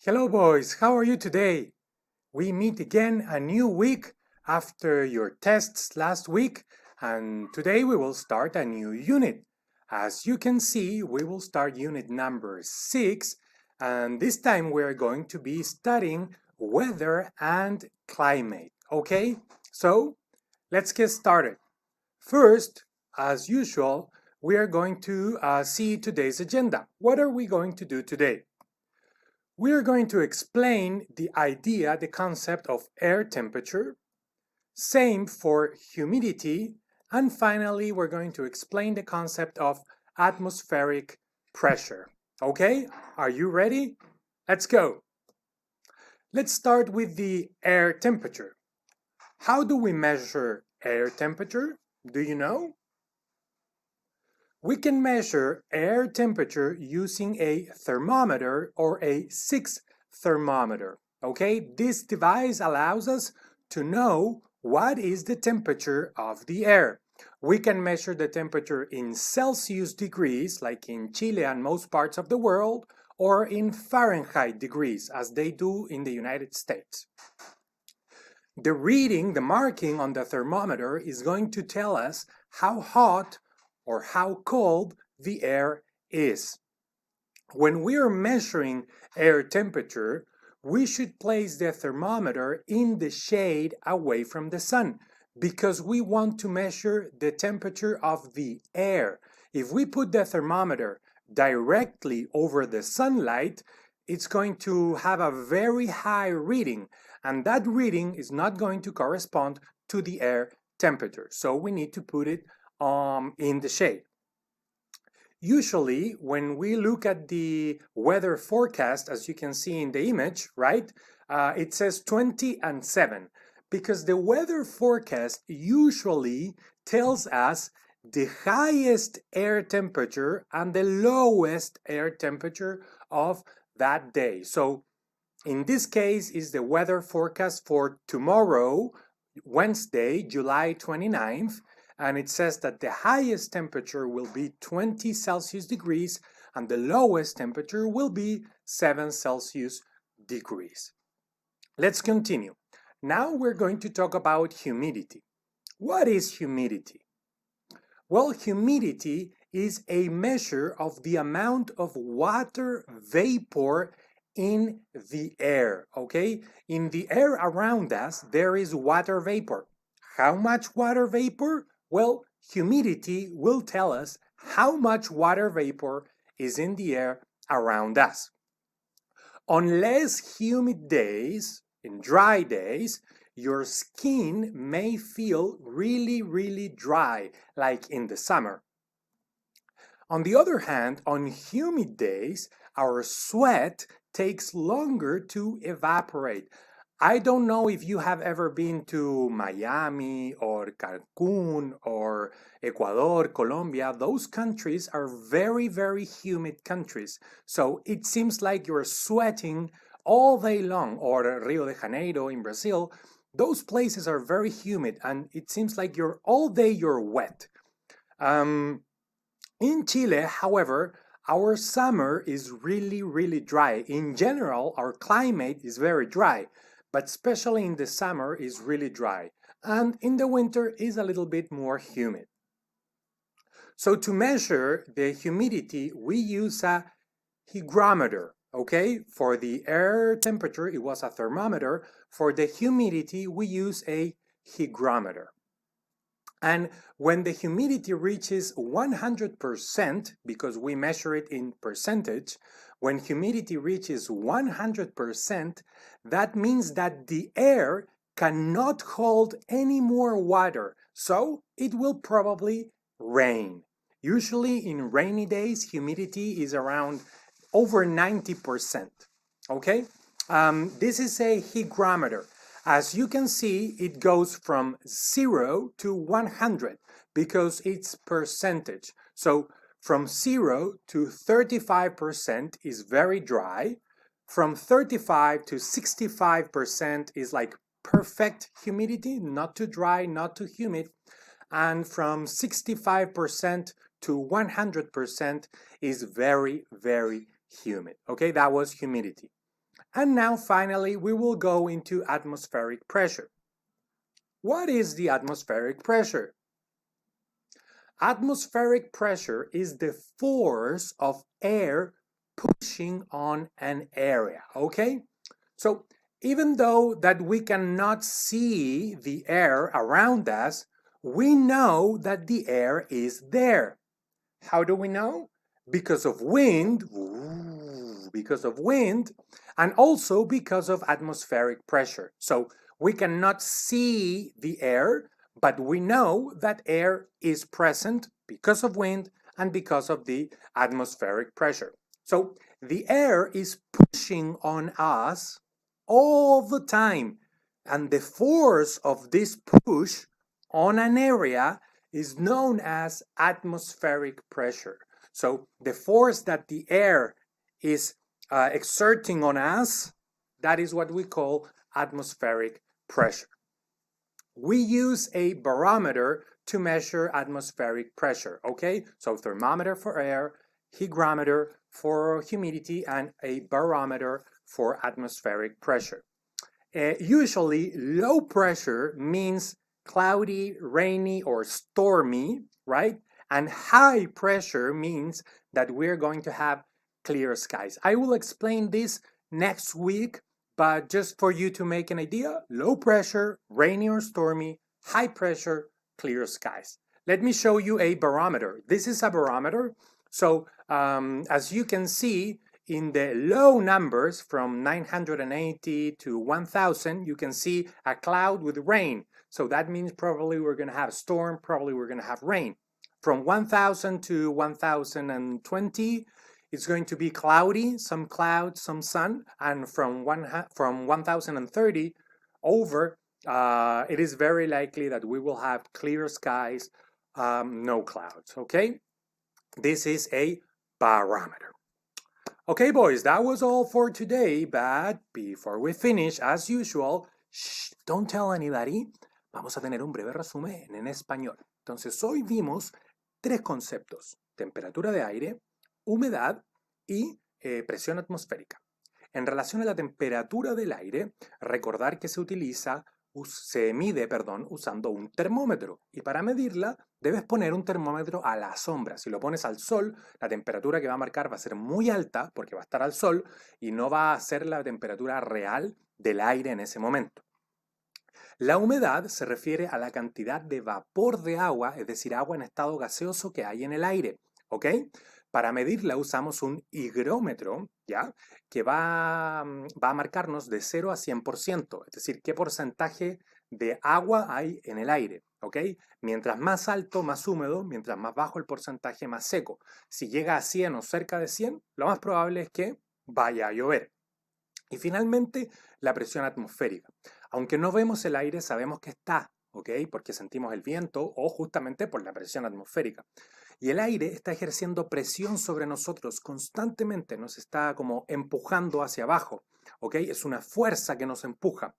Hello boys, how are you today? We meet again a new week after your tests last week, and today we will start a new unit. As you can see, we will start unit number 6, and this time we are going to be studying weather and climate. Okay, so let's get started. First, as usual, we are going to see today's agenda. What are we going to do today? We are going to explain the idea, the concept of air temperature, same for humidity, and finally we're going to explain the concept of atmospheric pressure. Okay, are you ready? Let's go. Let's start with the air temperature. How do we measure air temperature? Do you know? We can measure air temperature using a thermometer or a 6 thermometer. Okay, this device allows us to know what is the temperature of the air. We can measure the temperature in Celsius degrees, like in Chile and most parts of the world, or in Fahrenheit degrees, as they do in the United States. The reading, the marking on the thermometer is going to tell us how hot or how cold the air is. When we are measuring air temperature, we should place the thermometer in the shade away from the sun because we want to measure the temperature of the air. If we put the thermometer directly over the sunlight, it's going to have a very high reading, and that reading is not going to correspond to the air temperature. So we need to put it in the shade. Usually, when we look at the weather forecast, as you can see in the image, right, it says 20 and 7 because the weather forecast usually tells us the highest air temperature and the lowest air temperature of that day. So in this case is the weather forecast for tomorrow, Wednesday, July 29th, and it says that the highest temperature will be 20 Celsius degrees and the lowest temperature will be 7 Celsius degrees. Let's continue. Now we're going to talk about humidity. What is humidity? Well, humidity is a measure of the amount of water vapor in the air, okay? In the air around us, there is water vapor. How much water vapor? Well, humidity will tell us how much water vapor is in the air around us. On less humid days, in dry days, your skin may feel really dry, like in the summer. On the other hand, on humid days, our sweat takes longer to evaporate. I don't know if you have ever been to Miami or Cancun or Ecuador, Colombia. Those countries are very humid countries. So it seems like you're sweating all day long, or Rio de Janeiro in Brazil. Those places are very humid and it seems like all day you're wet. In Chile, however, our summer is really dry. In general, our climate is very dry, but especially in the summer is really dry. And in the winter is a little bit more humid. So to measure the humidity, we use a hygrometer, okay? For the air temperature, it was a thermometer. For the humidity, we use a hygrometer. And when the humidity reaches 100%, because we measure it in percentage, when humidity reaches 100%, that means that the air cannot hold any more water, so it will probably rain. Usually in rainy days, humidity is around over 90%, okay? This is a hygrometer. As you can see, it goes from 0 to 100 because it's percentage. So from 0 to 35% is very dry. From 35 to 65% is like perfect humidity, not too dry, not too humid. And from 65% to 100% is very humid. Okay, that was humidity. And now finally, we will go into atmospheric pressure. What is the atmospheric pressure? Atmospheric pressure is the force of air pushing on an area, okay? So even though that we cannot see the air around us, we know that the air is there. How do we know? Because of wind, and also because of atmospheric pressure. So we cannot see the air, but we know that air is present because of wind and because of the atmospheric pressure. So the air is pushing on us all the time, and the force of this push on an area is known as atmospheric pressure. So the force that the air is exerting on us, that is what we call atmospheric pressure. We use a barometer to measure atmospheric pressure, okay? So thermometer for air, hygrometer for humidity, and a barometer for atmospheric pressure. Usually low pressure means cloudy, rainy, or stormy, right? And high pressure means that we're going to have clear skies. I will explain this next week, but just for you to make an idea, low pressure, rainy or stormy, high pressure, clear skies. Let me show you a barometer. This is a barometer. So as you can see, in the low numbers from 980 to 1000, you can see a cloud with rain. So that means probably we're going to have a storm, probably we're going to have rain. From 1000 to 1020, it's going to be cloudy, some clouds, some sun. And from 1030 over, it is very likely that we will have clear skies, no clouds, okay? This is a barometer. Okay, boys, that was all for today, but before we finish, as usual, shh, don't tell anybody, vamos a tener un breve resumen en español. Entonces, hoy vimos tres conceptos: temperatura de aire, humedad y presión atmosférica. En relación a la temperatura del aire, recordar que se mide, usando un termómetro. Y para medirla, debes poner un termómetro a la sombra. Si lo pones al sol, la temperatura que va a marcar va a ser muy alta porque va a estar al sol y no va a ser la temperatura real del aire en ese momento. La humedad se refiere a la cantidad de vapor de agua, es decir, agua en estado gaseoso que hay en el aire, ¿ok? Para medirla usamos un higrómetro, ¿ya? Que va a marcarnos de 0 a 100%, es decir, qué porcentaje de agua hay en el aire, ¿ok? Mientras más alto, más húmedo, mientras más bajo el porcentaje, más seco. Si llega a 100 o cerca de 100, lo más probable es que vaya a llover. Y finalmente, la presión atmosférica. Aunque no vemos el aire, sabemos que está, ¿ok? Porque sentimos el viento o justamente por la presión atmosférica. Y el aire está ejerciendo presión sobre nosotros constantemente, nos está como empujando hacia abajo, ¿ok? Es una fuerza que nos empuja.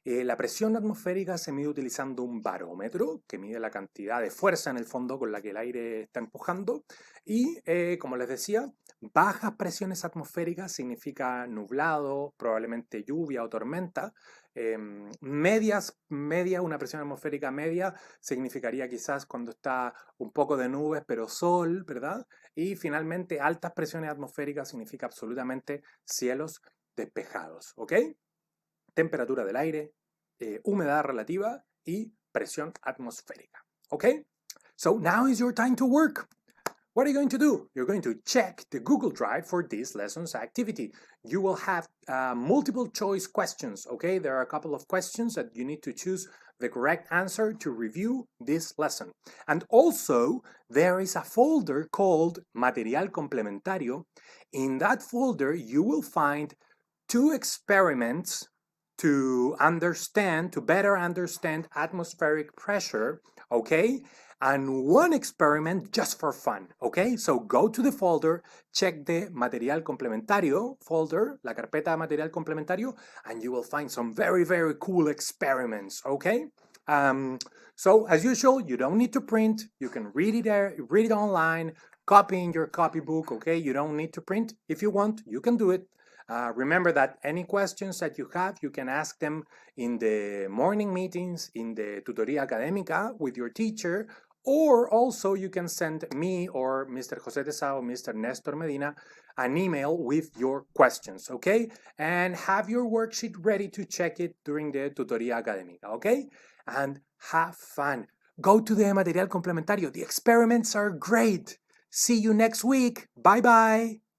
La presión atmosférica se mide utilizando un barómetro que mide la cantidad de fuerza en el fondo con la que el aire está empujando y, como les decía, bajas presiones atmosféricas significa nublado, probablemente lluvia o tormenta. Una presión atmosférica media significaría quizás cuando está un poco de nubes pero sol, ¿verdad? Y finalmente altas presiones atmosféricas significa absolutamente cielos despejados, ¿ok? Temperatura del aire, humedad relativa y presión atmosférica. Okay? So now is your time to work. What are you going to do? You're going to check the Google Drive for this lesson's activity. You will have multiple choice questions, okay? There are a couple of questions that you need to choose the correct answer to review this lesson. And also, there is a folder called Material Complementario. In that folder, you will find 2 experiments to better understand atmospheric pressure, okay? And 1 experiment just for fun, okay? So go to the folder, check the Material Complementario folder, la carpeta Material Complementario, and you will find some very, very cool experiments, okay? So as usual, you don't need to print. You can read it there, read it online, copy in your copybook, okay? You don't need to print. If you want, you can do it. Remember that any questions that you have, you can ask them in the morning meetings in the Tutoría Académica with your teacher, or also you can send me or Mr. Jose Tesa or Mr. Nestor Medina an email with your questions, okay? And have your worksheet ready to check it during the Tutoría Académica, okay? And have fun. Go to the material complementario. The experiments are great. See you next week. Bye-bye.